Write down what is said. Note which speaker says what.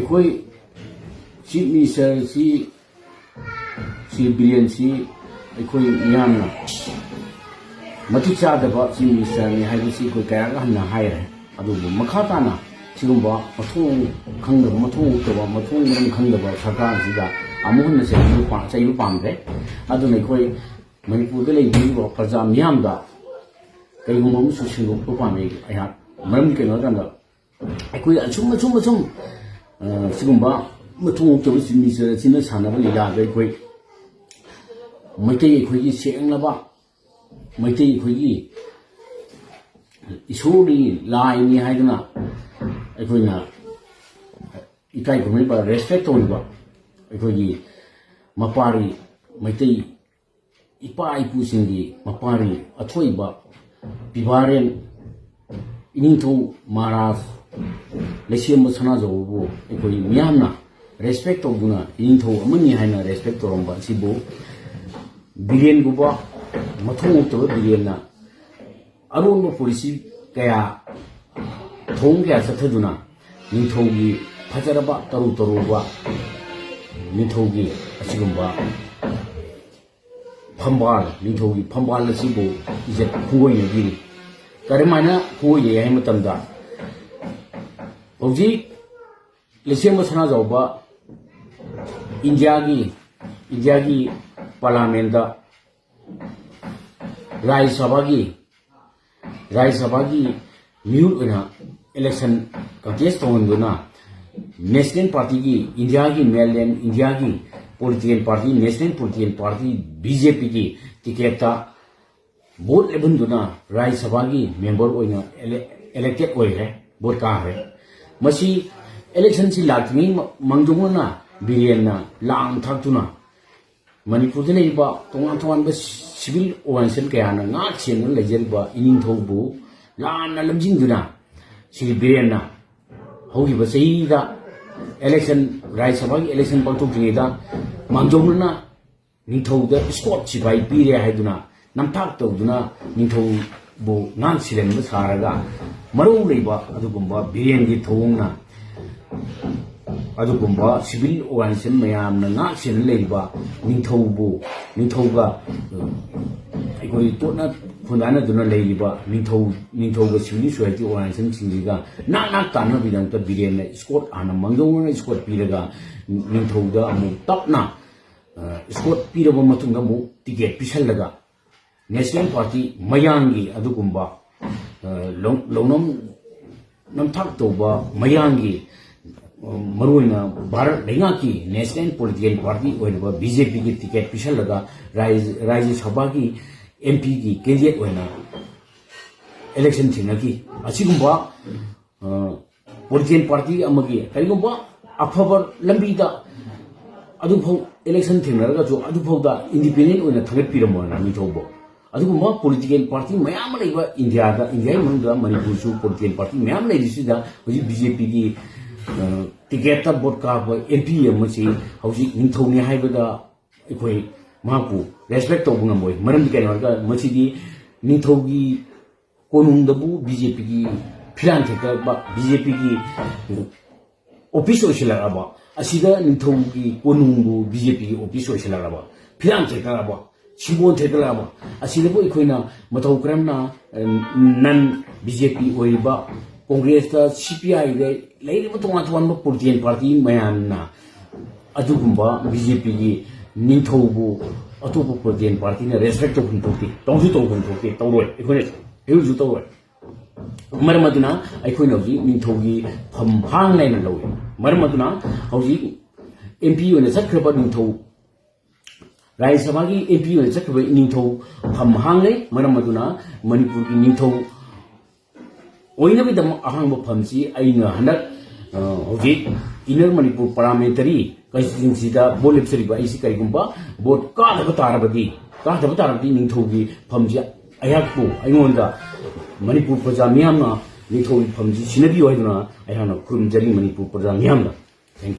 Speaker 1: कोई chief minister सी billion सी कोई मियामना मतिक चादब chief minister ने हाइबसी कोई कया हन्ना हायरे अदुबु मखा ताना सिगुंबा मथों खंगब मथों उतबा मथों मरम खंगब सरकार सिदा अमुहन से चैलु पामदे अदुने कोई मणिपुर दे लेबो प्रजा मियामदा कईगुंबा मुसु सिंगुप पामे अया मरम केनो दंदा कोई अचुम सिगुंबा मथों उतबा चीफ मिनिस्टर सिना सानबा लीला दे कोई मैतै खोगी सेंगलबा मैतै खोगी इशोरी लाइनी हाइदना अखोइना इकाई खुमै पर रेस्पेक्ट तौबा अखोगी मपारी मैतै इपा इपुसिंगी मपारी अथोइबा पिबारेन इनिंथौ महाराज लेसियम सनाजौबु अखोई मियामना रेस्पेक्ट तौदुना इनिंथौ अमनि हाइना रेस्पेक्ट तौरंबा सिबु बिलियन गुबा मथों उतबा बिलियन अरुण पुलिस कया थों कया चथदुना निंथौगी फजरबा तरुबा निंथौगी असिगुंबा फंबाल असिबु इजे खुंगोयगी करमाना खुंगोये हाय मतमदा हौजी लेसेम सनाजौबा इंडिया की पार्लियामेंट राज्यसभा की म्यूट इलेक्शन कंटेस्ट तौना नेशनल पार्टी की इंडिया की मेनलैंड इंडिया की political party national political party BJP की टिकेट वोट लेबुना राज्यसभा की मेंबर इलेक्टेड होइरे वोट काहरे मसी इलेक्शन से लाक्टिंग मंगदुना बिलियन लांग थाक्तुना मणिपुर तोान सिविल ऑर्गेनाइजेशन क्या सेन लेजरीब इनिंथौबु लाना लमजिंदुना सिरी बिलियन होगिब चहीदा इलेक्शन राज्यसभा की इलेक्शन पांथोक्ट्रिङैदा मांगजौना निंथौदा स्कॉट सिपाही पीरे हाइदुना नमथाक तौदुना निंथौबु सिलेंब सारगा मरौ लैबा अदुगुंबा बिलियन की थौंना अदुगुंबा सिविल ऑर्गेनाइजेशन मयामना सेन लेरिबा निंथौगा अखोई तोना खुनाना दुना लेरिबा निंथौगा सिविल सोसाइटी ऑर्गेनाइजेशन सिंगिगा नाक तानबिदंत बिलियन स्कॉट आना मंगदौना स्कॉट पीरगा निंथौदा अमु तपना स्कॉट पीरबा मतुंगा मु टिकेट पिसलगा नेशनल पार्टी मयांगी अदुगुंबा लौनम नमथाक तौबा मयांगी मरुना भारत लेंगा की नेशनल पॉलिटिकल पार्टी बीजेपी की टिकेट पिसलगा राज्यसभा की एमपी की कैंडिडेट इलेक्शन थी असिगुंबा पॉलिटिकल पार्टी अमगी कईगुंबा अफब लंबीदा अदुफौ इलेक्शन थेंगनरगाजु अदुफौदा इंडिपेंडेंट थगटपिरमोना निथौबो अदुगुंबा पॉलिटिकल पार्टी मयाम लेबा इंडिया मनुंगदा मणिपुरसु पॉलिटिकल पार्टी मयाम लेरिसिदा हजि बीजेपी की टिकेट वोट का एमपी हौजी निंथौनी हाइबदा अखोई माकु रेस्पेक्ट तौब ngमोय मरम केनोगा मसिदी निंथौगी कोनुंगदबु बीजेपी की फिरान थेकबा बीजेपी की ऑफिस ओइसलाबा असिदा निंथौगी कोनुंगु बीजेपी की ऑफिस ओइसलाबा फिरान थेकलाबा सिबोन थेकलाबा असिदबु अखोइना मथौ करमना नन बीजेपी ओइबा कांग्रेस सीपीआई तोान पॉलिटिकल पार्टी मैमना बीजेपी की निंथौबु अतोप पॉलिटिकल पार्टी ने रेस्पेक्ट तौफी तौसु तौफी तौर अखोजु तौर मरम हौजी निंथौगी फम हांग लाइन लौए मरम हौजी एमपी चक्रब निंथौ राज्यसभा की एमपी चक्रब निंथौ फम हांग लै मरम मणिपुर की निंथौ अहांब फमसी हनक हौजी inner Manipur parliamentary constituency vote लेप्सरीब कईगुंबा वोट कादब तारबदी निंथौगी फमसी अयाकपु अइंगोंदा मणिपुर प्रजा मियामना निंथौगी फमसी सिनबी होइदुना अयाना खुरुमजरी मणिपुर प्रजा मियामना।